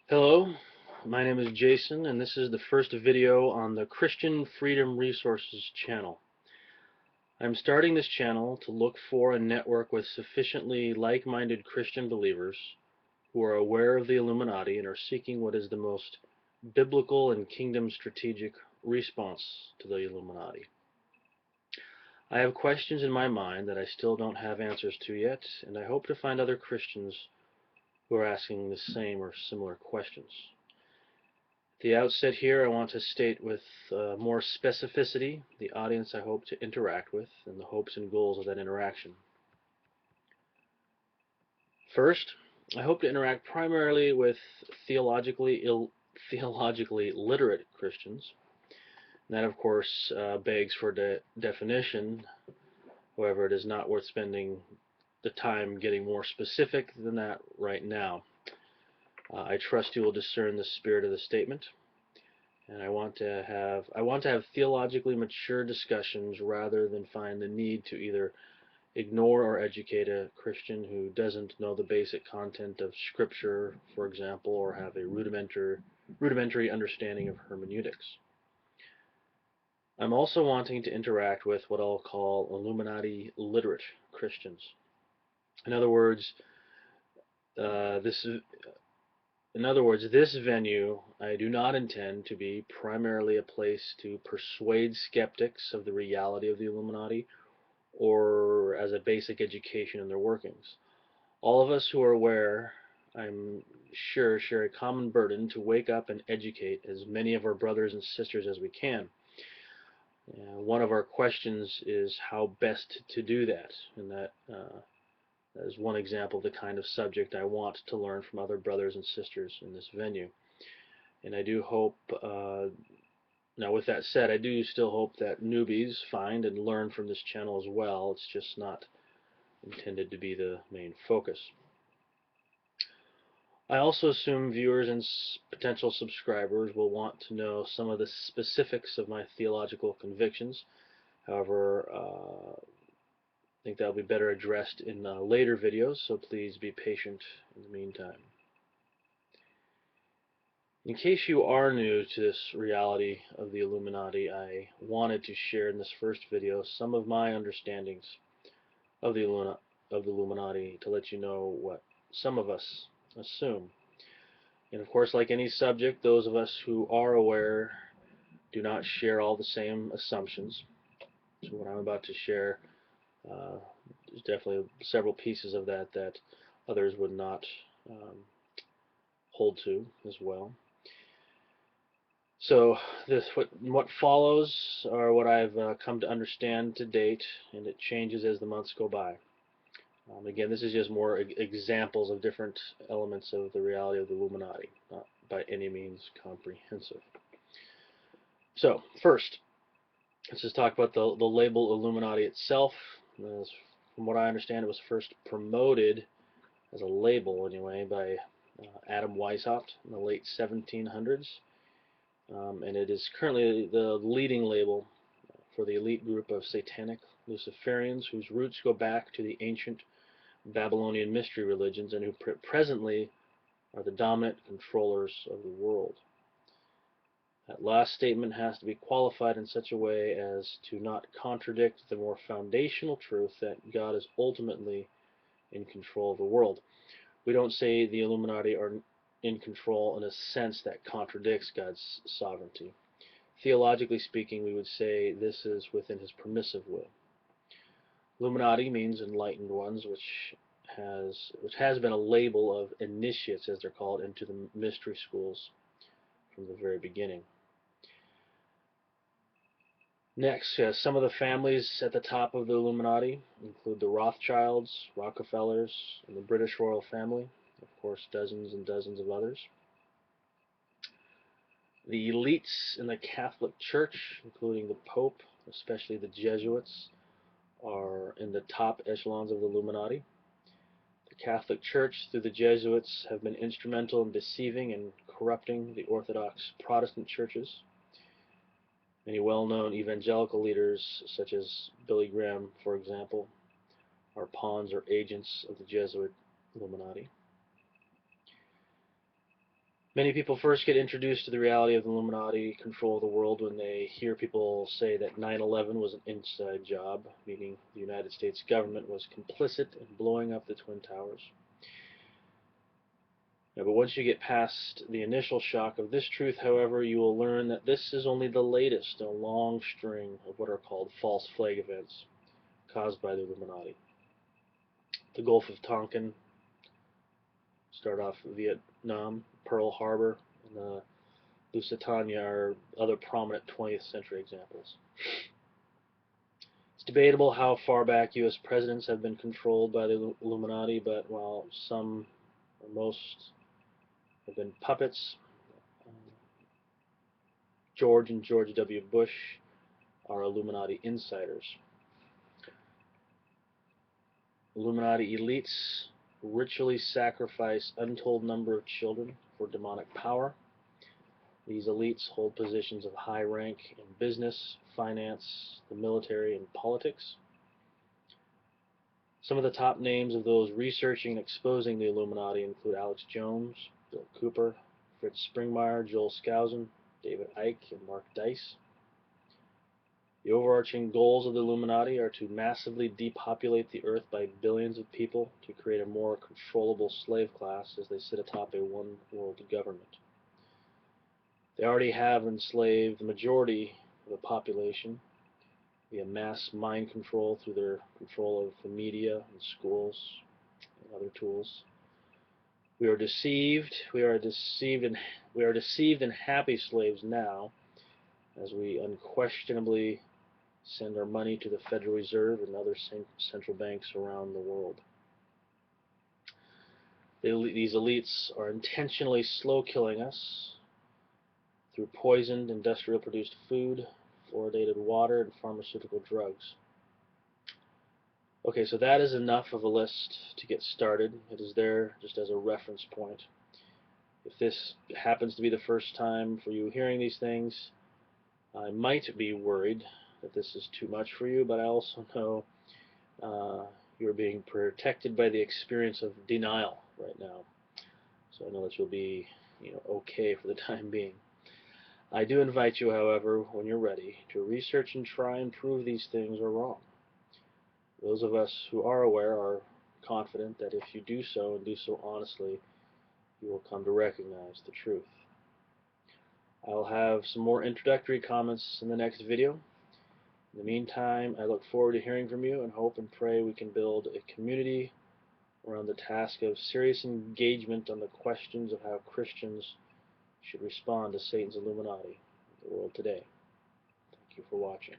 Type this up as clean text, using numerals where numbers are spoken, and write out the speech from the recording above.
Hello, my name is Jason, and this is the first video on the Christian Freedom Resources channel. I'm starting this channel to look for and network with sufficiently like-minded Christian believers who are aware of the Illuminati and are seeking what is the most biblical and kingdom strategic response to the Illuminati. I have questions in my mind that I still don't have answers to yet, and I hope to find other Christians who are asking the same or similar questions. At the outset here, I want to state with more specificity the audience I hope to interact with and the hopes and goals of that interaction. First, I hope to interact primarily with theologically literate Christians. And that, of course, begs for definition. However, it is not worth spending the time getting more specific than that right now. I trust you will discern the spirit of the statement. And I want to have theologically mature discussions rather than find the need to either ignore or educate a Christian who doesn't know the basic content of Scripture, for example, or have a rudimentary understanding of hermeneutics. I'm also wanting to interact with what I'll call Illuminati literate Christians. In other words, this venue I do not intend to be primarily a place to persuade skeptics of the reality of the Illuminati or as a basic education in their workings. All of us who are aware, I'm sure, share a common burden to wake up and educate as many of our brothers and sisters as we can. One of our questions is how best to do that, and that is one example of the kind of subject I want to learn from other brothers and sisters in this venue. And I do hope, now with that said, I do still hope that newbies find and learn from this channel as well. It's just not intended to be the main focus. I also assume viewers and potential subscribers will want to know some of the specifics of my theological convictions. However, I think that'll be better addressed in later videos, so please be patient in the meantime. In case you are new to this reality of the Illuminati, I wanted to share in this first video some of my understandings of the Illuminati to let you know what some of us assume. And of course, like any subject, those of us who are aware do not share all the same assumptions. So what I'm about to share, there's definitely several pieces of that that others would not hold to as well. So what follows are what I've come to understand to date, and it changes as the months go by. Again, this is just more examples of different elements of the reality of the Illuminati, not by any means comprehensive. So, first, let's just talk about the label Illuminati itself. From what I understand, it was first promoted as a label, anyway, by Adam Weishaupt in the late 1700s. And it is currently the leading label for the elite group of satanic Luciferians whose roots go back to the ancient Babylonian mystery religions and who presently are the dominant controllers of the world. That last statement has to be qualified in such a way as to not contradict the more foundational truth that God is ultimately in control of the world. We don't say the Illuminati are in control in a sense that contradicts God's sovereignty. Theologically speaking, we would say this is within his permissive will. Illuminati means enlightened ones, which has been a label of initiates, as they're called, into the mystery schools from the very beginning. Next, some of the families at the top of the Illuminati include the Rothschilds, Rockefellers, and the British royal family. Of course, dozens and dozens of others. The elites in the Catholic Church, including the Pope, especially the Jesuits, are in the top echelons of the Illuminati. The Catholic Church, through the Jesuits, have been instrumental in deceiving and corrupting the Orthodox Protestant churches. Many well-known evangelical leaders, such as Billy Graham, for example, are pawns or agents of the Jesuit Illuminati. Many people first get introduced to the reality of the Illuminati control of the world when they hear people say that 9/11 was an inside job, meaning the United States government was complicit in blowing up the Twin Towers. But once you get past the initial shock of this truth, however, you will learn that this is only the latest in a long string of what are called false flag events caused by the Illuminati. The Gulf of Tonkin, start off Vietnam, Pearl Harbor, and Lusitania are other prominent 20th century examples. It's debatable how far back U.S. presidents have been controlled by the Illuminati, but while some or most have been puppets, George and George W. Bush are Illuminati insiders. Illuminati elites ritually sacrifice untold number of children for demonic power. These elites hold positions of high rank in business, finance, the military, and politics. Some of the top names of those researching and exposing the Illuminati include Alex Jones, Bill Cooper, Fritz Springmeier, Joel Skousen, David Icke, and Mark Dice. The overarching goals of the Illuminati are to massively depopulate the earth by billions of people to create a more controllable slave class as they sit atop a one-world government. They already have enslaved the majority of the population via mass mind control through their control of the media and schools and other tools. We are deceived and happy slaves now, as we unquestionably send our money to the Federal Reserve and other central banks around the world. These elites are intentionally slow killing us through poisoned, industrial-produced food, fluoridated water, and pharmaceutical drugs. Okay, so that is enough of a list to get started. It is there just as a reference point. If this happens to be the first time for you hearing these things, I might be worried that this is too much for you, but I also know you're being protected by the experience of denial right now. So I know that you'll be okay for the time being. I do invite you, however, when you're ready, to research and try and prove these things are wrong. Those of us who are aware are confident that if you do so, and do so honestly, you will come to recognize the truth. I'll have some more introductory comments in the next video. In the meantime, I look forward to hearing from you and hope and pray we can build a community around the task of serious engagement on the questions of how Christians should respond to Satan's Illuminati in the world today. Thank you for watching.